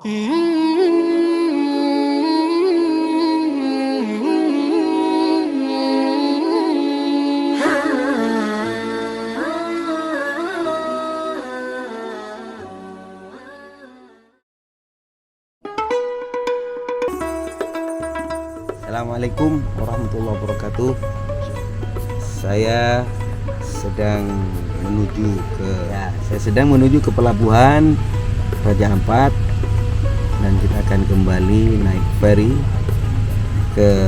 Assalamualaikum warahmatullahi wabarakatuh. Saya sedang menuju ke pelabuhan Raja Ampat, dan kita akan kembali naik feri ke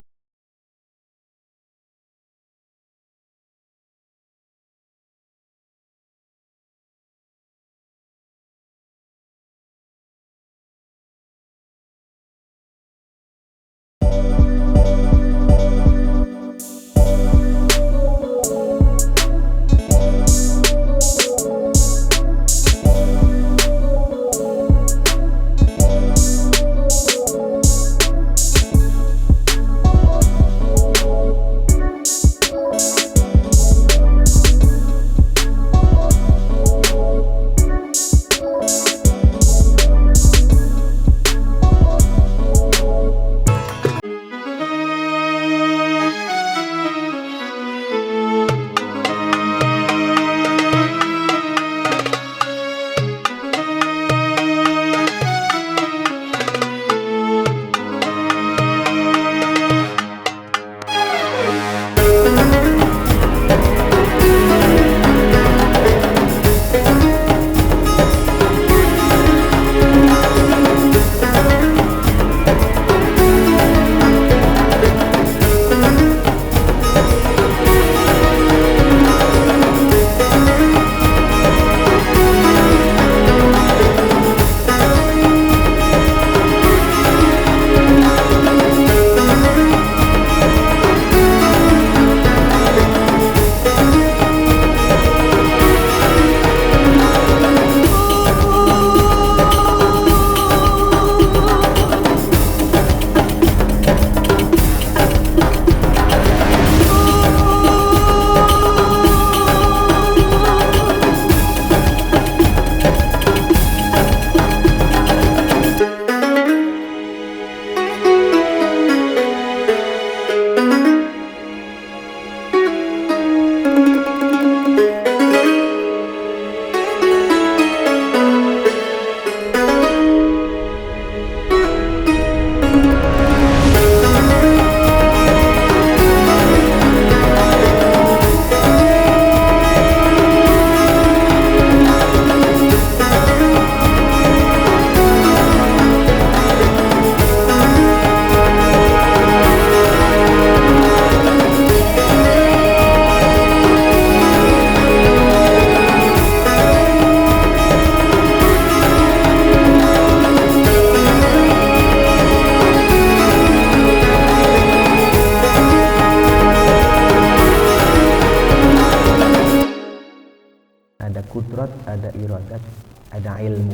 ada kudrat, ada iradat, ada ilmu.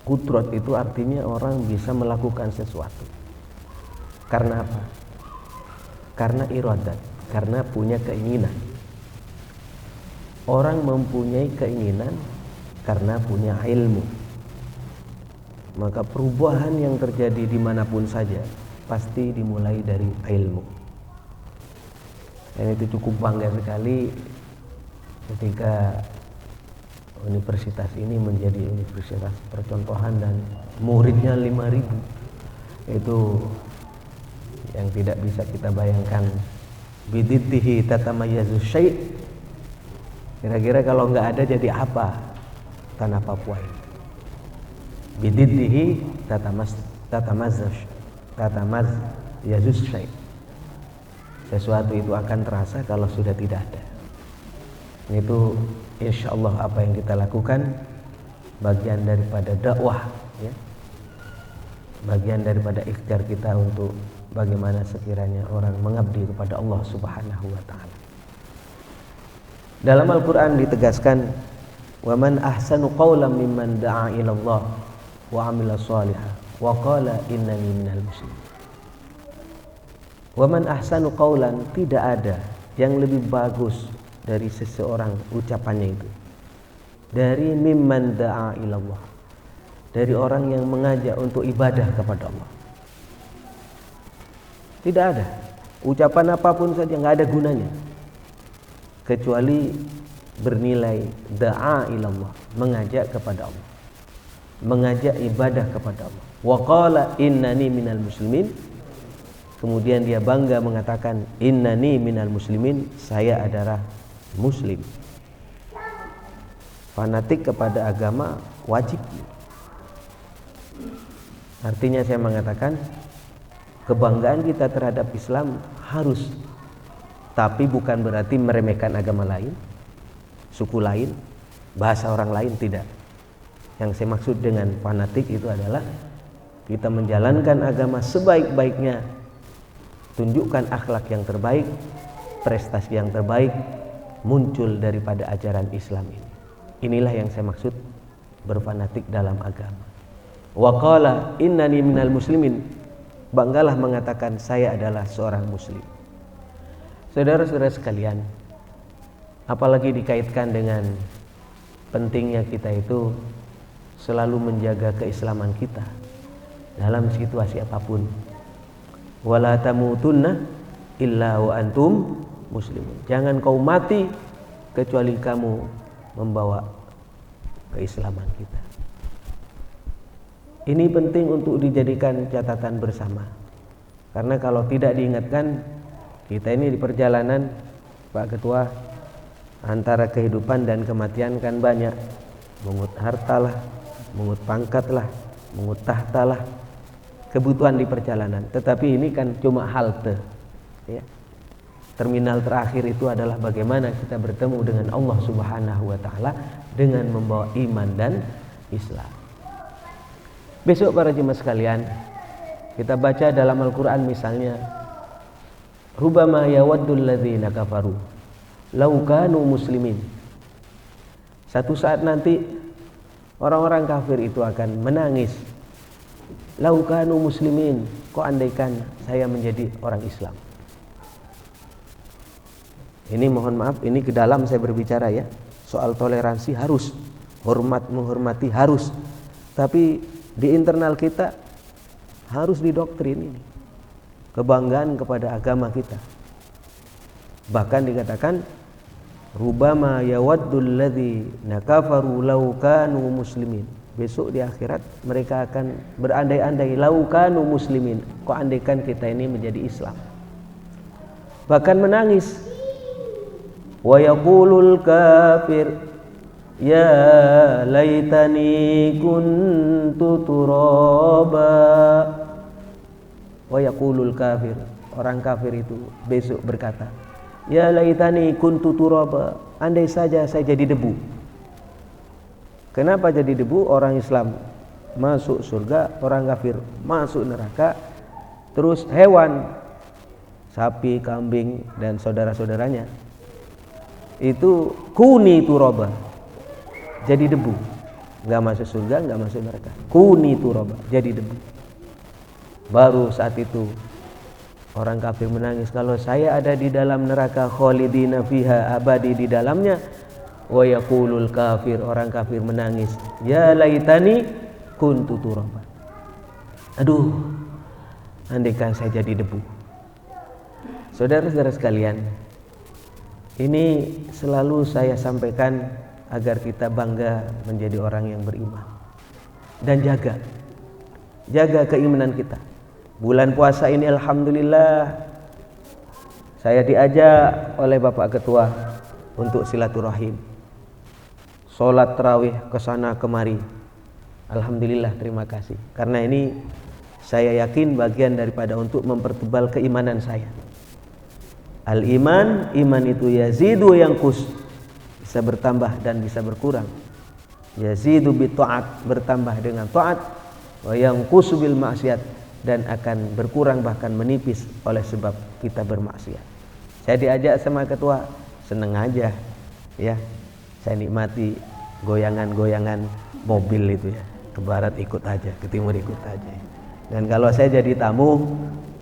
Kudrat itu artinya orang bisa melakukan sesuatu. Karena apa? Karena iradat, karena punya keinginan. Orang mempunyai keinginan karena punya ilmu. Maka perubahan yang terjadi dimanapun saja pasti dimulai dari ilmu. Dan itu cukup bangga sekali ketika universitas ini menjadi universitas percontohan dan muridnya 5.000. Itu yang tidak bisa kita bayangkan. Bididdihi tatamayyazu syai'. Kira-kira kalau nggak ada jadi apa tanah Papua ini? Bididdihi tatamayyazu syai'. Sesuatu itu akan terasa kalau sudah tidak ada. Itu insya Allah apa yang kita lakukan bagian daripada dakwah, ya. Bagian daripada ikhtiar kita untuk bagaimana sekiranya orang mengabdi kepada Allah Subhanahu wa taala. Dalam Al-Qur'an ditegaskan, "Wa man ahsanu qawlan mimman da'a ila Allah wa 'amila shalihan wa qala innani minal muslimin." Wa man ahsanu qawlan, tidak ada yang lebih bagus dari seseorang ucapannya itu, dari mimman da'a ila Allah, dari orang yang mengajak untuk ibadah kepada Allah. Tidak ada. Ucapan apapun saja nggak ada gunanya kecuali bernilai da'a ilallah, mengajak kepada Allah, mengajak ibadah kepada Allah. Wa qala innani minal muslimin. Kemudian dia bangga mengatakan innani minal muslimin, saya adalah muslim. Fanatik kepada agama wajib. Artinya saya mengatakan kebanggaan kita terhadap Islam harus, tapi bukan berarti meremehkan agama lain, suku lain, bahasa orang lain, tidak. Yang saya maksud dengan fanatik itu adalah kita menjalankan agama sebaik-baiknya, tunjukkan akhlak yang terbaik, prestasi yang terbaik muncul daripada ajaran Islam ini. Inilah yang saya maksud berfanatik dalam agama. Wa qala innani minal muslimin, banggalah mengatakan saya adalah seorang muslim. Saudara-saudara sekalian, apalagi dikaitkan dengan pentingnya kita itu selalu menjaga keislaman kita dalam situasi apapun. Wala tamutunna illa wa antum muslimun. Jangan kau mati kecuali kamu membawa keislaman kita. Ini penting untuk dijadikan catatan bersama. Karena kalau tidak diingatkan, kita ini di perjalanan, Pak Ketua, antara kehidupan dan kematian kan banyak. Mengut harta lah, mengut pangkat lah, mengut tahta lah, kebutuhan di perjalanan. Tetapi ini kan cuma halte, ya. Terminal terakhir itu adalah bagaimana kita bertemu dengan Allah Subhanahu wa Ta'ala dengan membawa iman dan Islam. Besok para jemaah sekalian, kita baca dalam Al-Quran misalnya, Rubama yawaddul ladzina kafaru law kanu muslimin. Satu saat nanti orang-orang kafir itu akan menangis, law kanu muslimin, kok andaikan saya menjadi orang Islam. Ini mohon maaf, ini ke dalam saya berbicara ya. Soal toleransi harus, menghormati harus. Tapi di internal kita harus didoktrin ini. Kebanggaan kepada agama kita. Bahkan dikatakan rubama yawaddul ladzina kafaru law kanu muslimin. Besok di akhirat mereka akan berandai-andai law kanu muslimin, kok andaikan kita ini menjadi Islam. Bahkan menangis. Wa yaqulul kafir ya laitani kuntu turaba. Wa yaqulul kafir, orang kafir itu besok berkata, ya laitani kuntu turaba, andai saja saya jadi debu. Kenapa jadi debu? Orang Islam masuk surga, orang kafir masuk neraka. Terus hewan, sapi, kambing dan saudara-saudaranya itu kuni turaba, jadi debu, nggak masuk surga, nggak masuk neraka. Kuni turaba, jadi debu. Baru saat itu orang kafir menangis, kalau saya ada di dalam neraka khalidina fiha, abadi di dalamnya. Wa yaqulul kafir, orang kafir menangis, ya laitani kuntu turaba. Aduh, andaikan saya jadi debu. Saudara-saudara sekalian, ini selalu saya sampaikan agar kita bangga menjadi orang yang beriman dan jaga keimanan kita. Bulan puasa ini alhamdulillah saya diajak oleh Bapak Ketua untuk silaturahim, sholat tarawih kesana kemari. Alhamdulillah, terima kasih. Karena ini saya yakin bagian daripada untuk mempertebal keimanan saya. Al-iman, iman itu yazidu yanqus, bisa bertambah dan bisa berkurang. Yazidu bi ta'at, bertambah dengan taat, wa yanqusu bil maksiat, dan akan berkurang bahkan menipis oleh sebab kita bermaksiat. Saya diajak sama ketua, seneng aja ya. Saya nikmati goyangan-goyangan mobil itu ya. Ke barat ikut aja, ke timur ikut aja. Dan kalau saya jadi tamu,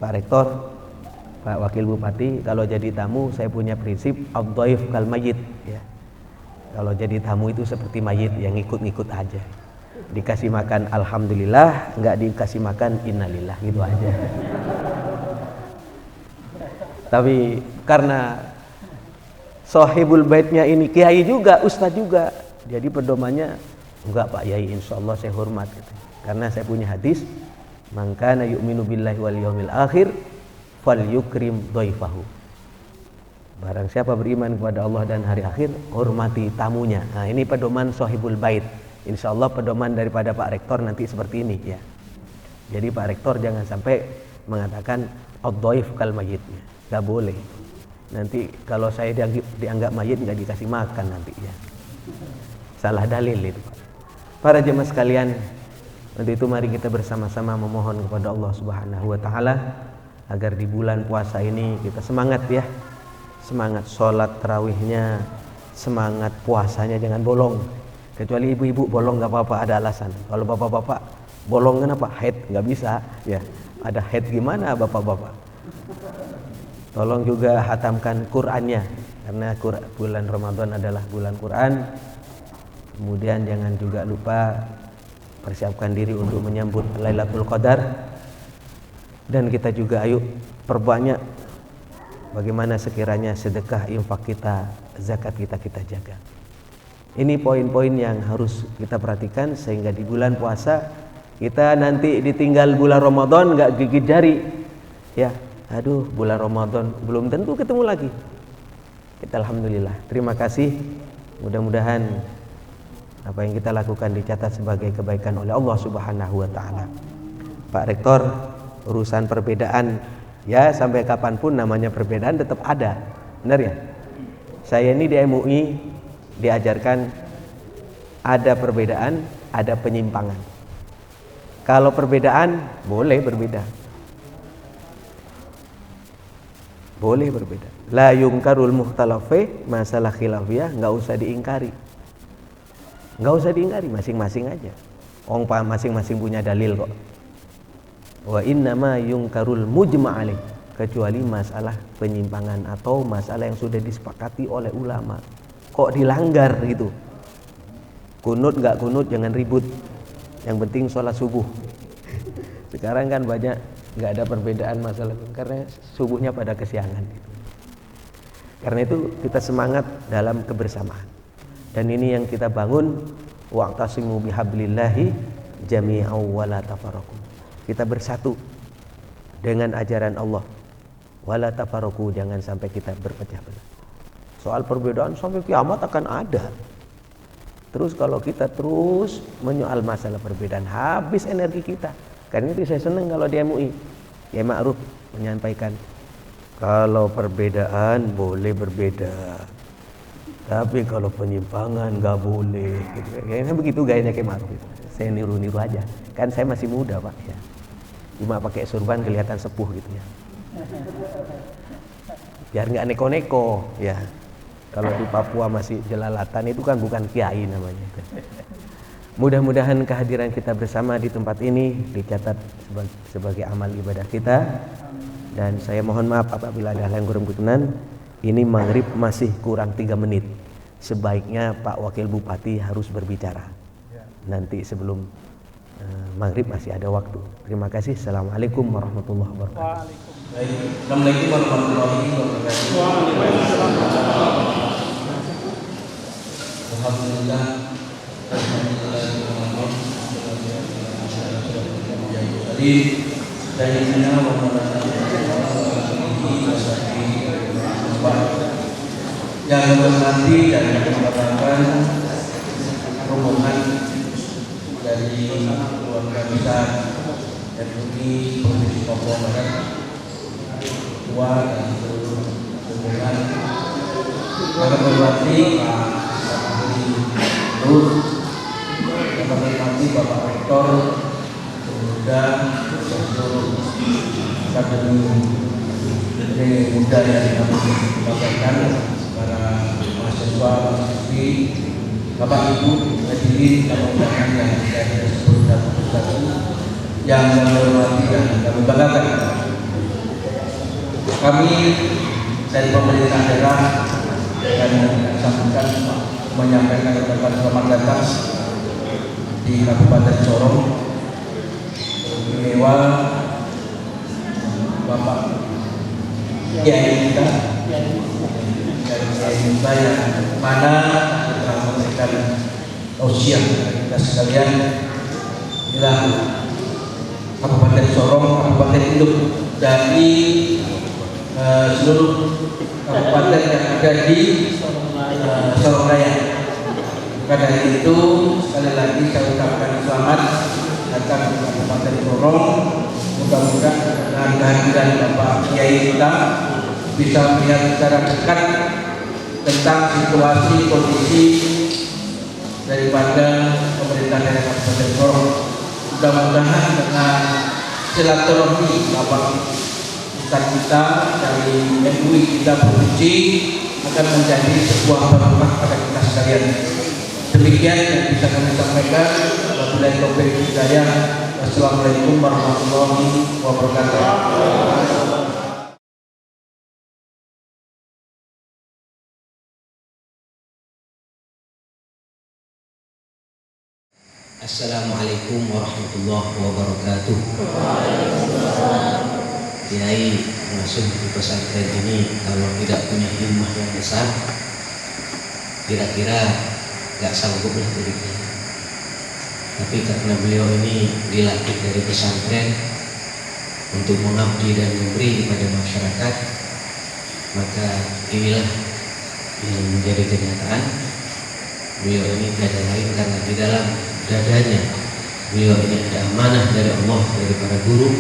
Pak Rektor, Pak Wakil Bupati, kalau jadi tamu saya punya prinsip ad-dhaif kal mayyit ya. Kalau jadi tamu itu seperti mayit yang ngikut-ngikut aja. dikasih makan alhamdulillah, nggak dikasih makan innalillah, gitu aja. Tapi karena sahibul baitnya ini kiai juga, ustadz juga, jadi pedomannya enggak Pak Yai, insyaallah saya hormat gitu. Karena saya punya hadis, man kana yu'minu billahi wal yaumil akhir falyukrim dhaifahu. Barang siapa beriman kepada Allah dan hari akhir, hormati tamunya. Nah, ini pedoman sahibul bait. Insyaallah pedoman daripada Pak Rektor nanti seperti ini ya. Jadi Pak Rektor jangan sampai mengatakan ad-dhaif kal mayyit. Enggak boleh. Nanti kalau saya dianggap mayit enggak dikasih makan nanti ya. Salah dalil itu. Para jemaah sekalian, untuk itu mari kita bersama-sama memohon kepada Allah Subhanahu wa taala agar di bulan puasa ini kita semangat ya. Semangat sholat tarawihnya, semangat puasanya jangan bolong. Kecuali ibu-ibu bolong nggak apa-apa, ada alasan. Kalau bapak-bapak bolong kenapa? Haid nggak bisa ya. Ada haid gimana bapak-bapak? Tolong juga hatamkan Qur'annya, karena bulan Ramadan adalah bulan Quran. Kemudian jangan juga lupa persiapkan diri untuk menyambut Lailatul Qadar. Dan kita juga ayo perbanyak bagaimana sekiranya sedekah, infak kita, zakat kita jaga. Ini poin-poin yang harus kita perhatikan sehingga di bulan puasa kita nanti ditinggal bulan Ramadan nggak gigit jari. Ya, aduh bulan Ramadan belum tentu ketemu lagi. Kita alhamdulillah. Terima kasih. Mudah-mudahan apa yang kita lakukan dicatat sebagai kebaikan oleh Allah Subhanahu wa taala. Pak Rektor, urusan perbedaan ya sampai kapanpun namanya perbedaan tetap ada. Benar ya? Saya ini di MUI diajarkan ada perbedaan, ada penyimpangan. Kalau perbedaan boleh berbeda. Boleh berbeda. La yungkarul muhtalafi, masalah khilafiyah enggak usah diingkari. Enggak usah diingkari, masing-masing aja. Masing-masing punya dalil kok. Wa innama yungkarul mujma'alih, kecuali masalah penyimpangan atau masalah yang sudah disepakati oleh ulama. Kok dilanggar gitu. Kunut enggak kunut jangan ribut. Yang penting sholat subuh. Sekarang kan banyak enggak ada perbedaan masalah karena subuhnya pada kesiangan gitu. Karena itu kita semangat dalam kebersamaan. Dan ini yang kita bangun, wa'tasimu bihablillahi jami'an wa la tafarraqu. Kita bersatu dengan ajaran Allah. Wa la tafarraqu, jangan sampai kita berpecah belah. Soal perbedaan sampai kiamat akan ada. Terus kalau kita terus menyoal masalah perbedaan, habis energi kita. Karena itu saya senang kalau di MUI Kiai Ma'ruf menyampaikan, kalau perbedaan boleh berbeda, tapi kalau penyimpangan nggak boleh. Gitu. Kayaknya begitu gayanya Kiai Ma'ruf. Saya niru-niru aja. Kan saya masih muda Pak ya. Cuma pakai surban kelihatan sepuh gitu ya. Biar nggak neko-neko ya. Kalau di Papua masih jelalatan itu kan bukan kiai namanya. Mudah-mudahan kehadiran kita bersama di tempat ini dicatat sebagai amal ibadah kita. Dan saya mohon maaf apabila ada hal yang kurang berkenan. Ini maghrib masih kurang 3 menit. Sebaiknya Pak Wakil Bupati harus berbicara. Nanti sebelum maghrib masih ada waktu. Terima kasih. Assalamualaikum warahmatullahi wabarakatuh. Assalamualaikum warahmatullahi wabarakatuh. Alhamdulillah. Yang berhati dan merupakan rombongan dari keluarga besar MUI Provinsi Papua Barat, tua dan seluruh rombongan, yang berhati Pak Nur, yang berhati Bapak Rektor, kemudian seluruh akademi muda yang kami banggakan, para mahasiswa, mahasiswi, Bapak Ibu, hadirin dan undangan yang saya sebut satu-satu, yang kami hormati dan kami banggakan. Kami dari pemerintah daerah dan sampaikan menyampaikan ucapan selamat datang di Kabupaten Sorong, istimewa Bapak Kiai kita dari kita yang mana telah memberikan tausiah kita sekalian. Inilah Kabupaten Sorong, Kabupaten Induk dari seluruh kabupaten yang ada di Sorong Raya. Maka dari itu sekali lagi saya ucapkan selamat datang ke Kabupaten Sorong. Mudah-mudahan dengan kehadiran Bapak Kiai kita bisa melihat secara dekat tentang situasi kondisi daripada pemerintah daerah Kabupaten Sorong. Mudah-mudahan dengan silaturahmi Bapak Ustaz kita dari MUI kita Provinsi akan menjadi sebuah barokah pada kita sekalian. Demikian yang bisa kami sampaikan. Wabillahi taufiq wal hidayah. Wassalamualaikum warahmatullahi wabarakatuh. Assalamualaikum warahmatullahi wabarakatuh. Kiai masuk di pesantren ini kalau tidak punya himmah yang besar, kira-kira gak sanggup lah dirinya. Tapi karena beliau ini dilatih dari pesantren untuk mengabdi dan memberi kepada masyarakat, maka inilah yang menjadi kenyataan. Beliau ini tiada lain karena di dalam dadanya beliau ini ada amanah dari Allah, dari para guru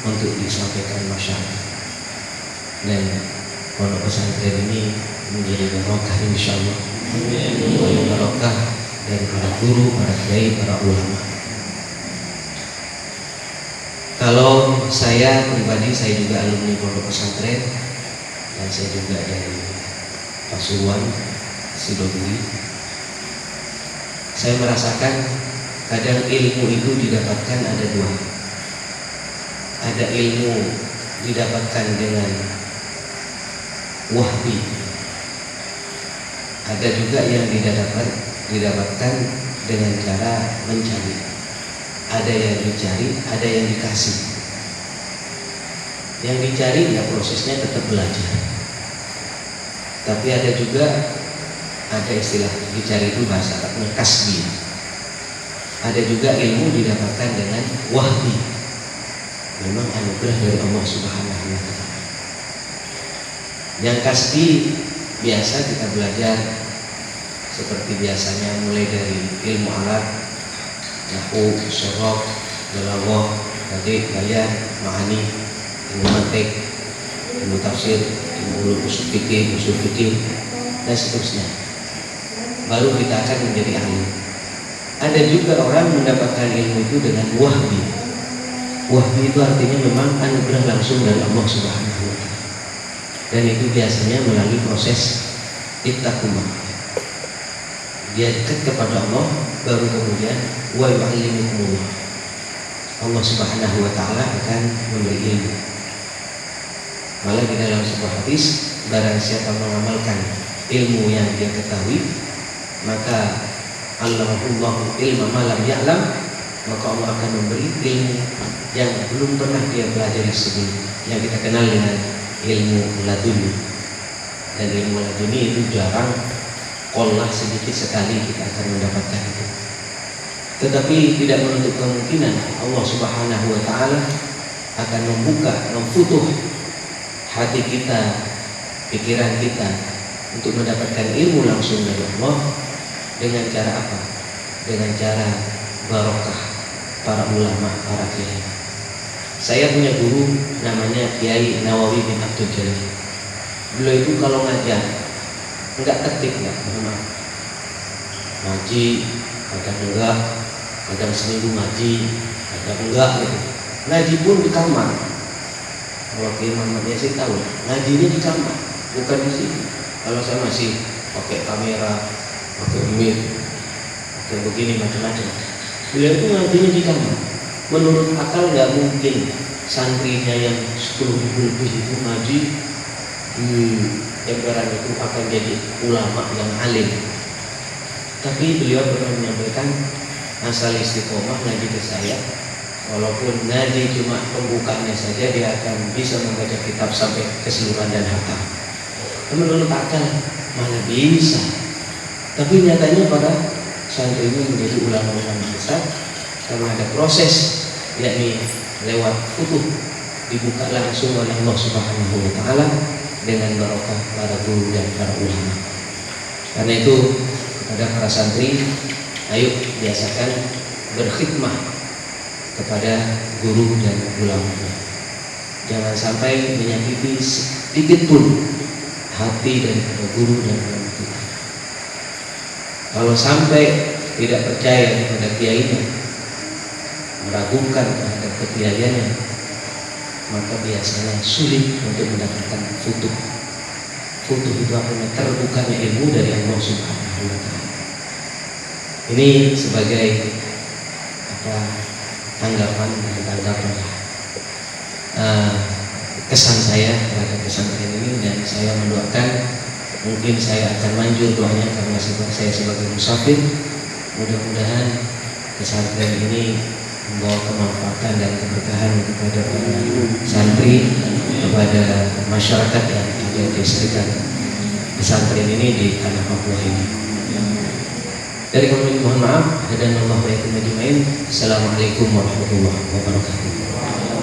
untuk disampaikan masyarakat. Dan pondok pesantren ini menjadi barokah insyaallah. Menjadi barokah dari para guru, para kiai, para ulama. Kalau saya pribadi, saya juga alumni pondok pesantren dan saya juga dari Pasuruan, Sidogiri. Saya merasakan kadang ilmu itu didapatkan ada dua. Ada ilmu didapatkan dengan wahbi, ada juga yang didapatkan dengan cara mencari. Ada yang dicari, ada yang dikasih. Yang dicari ya prosesnya tetap belajar. Tapi ada juga, ada istilah dicari itu bahasa Arabnya kasbi. Ada juga ilmu didapatkan dengan wahbi. Memang anugerah dari Allah Subhanahu wa taala. Yang kasbi biasa kita belajar seperti biasanya, mulai dari ilmu alat, nahwu, sorof, balaghah, badiq, bayan, ma'ani, ilmu mantiq, ilmu tafsir, ilmu usul fikih, dan seterusnya. Baru kita akan menjadi ahli. Ada juga orang mendapatkan ilmu itu dengan wahbi. Wahbi itu artinya memang anugerah langsung dari Allah Subhanahu wa taala. Dan itu biasanya melalui proses ittaqullah. Dia dekat kepada Allah, baru kemudian wa yu'allimukumullah. Allah Subhanahu wa taala akan memberi ilmu. Malah di dalam sebuah hadis, barang siapa mengamalkan ilmu yang dia ketahui, maka Allahumma ilma malam ya'lam, maka Allah akan memberi ilmu yang belum pernah dia pelajari sebelumnya, yang kita kenal dengan ilmu laduni. Dan ilmu laduni itu jarang, Allah sedikit sekali kita akan mendapatkan itu. Tetapi tidak menutup kemungkinan Allah Subhanahu wa taala akan membuka, memfutuh hati kita, pikiran kita untuk mendapatkan ilmu langsung dari Allah. Dengan cara apa? Dengan cara barokah para ulama, para kiai. Saya punya guru namanya Kiai Nawawi bin Abdul Jalil. Beliau itu kalau ngajar enggak tertib, enggak memang ngaji, kadang enggak, kadang seminggu ngaji, kadang enggak gitu. Ngaji pun di kamar. Kalau Kiai Muhammad Yasin tahu, ngajinya di kamar, bukan di sini. Kalau saya masih pakai kamera, pakai mic, pakai begini macam-macam. Beliau itu ngajinya di kamar. Menurut akal nggak mungkin santrinya yang 10.000 lebih itu ngaji di emperan itu akan jadi ulama yang alim. Tapi beliau pernah menyampaikan asal istiqomah ngaji ke saya, walaupun ngaji cuma pembukaannya saja, dia akan bisa membaca kitab sampai keseluruhan dan hatam. Menurut akal mana bisa, tapi nyatanya para santri ini menjadi ulama-ulama besar karena ada proses, yakni lewat futuh dibuka langsung oleh Allah Subhanahu wa taala dengan barokah para guru dan para ulama. Karena itu kepada para santri, ayo biasakan berkhidmah kepada guru dan ulama. Jangan sampai menyakiti sedikit pun hati daripada guru dan ulama kita. Kalau sampai tidak percaya kepada kiainya, meragukan terhadap kekiaiannya, maka biasanya sulit untuk mendapatkan futuh. Futuh itu artinya terbukanya ilmu dari Allah Subhanahu wa taala. Ini sebagai tanggapan kesan saya terhadap pesantren ini, dan saya mendoakan mungkin saya akan manjur doanya karena saya sebagai musafir. Mudah-mudahan pesantren ini membawa kemanfaatan dan keberkahan kepada para santri, kepada masyarakat yang ada di sekitar pesantren ini di tanah Papua ini. Dari kami mohon maaf. Hadanallahu wa iyyakum ajmain. Assalamualaikum warahmatullahi wabarakatuh.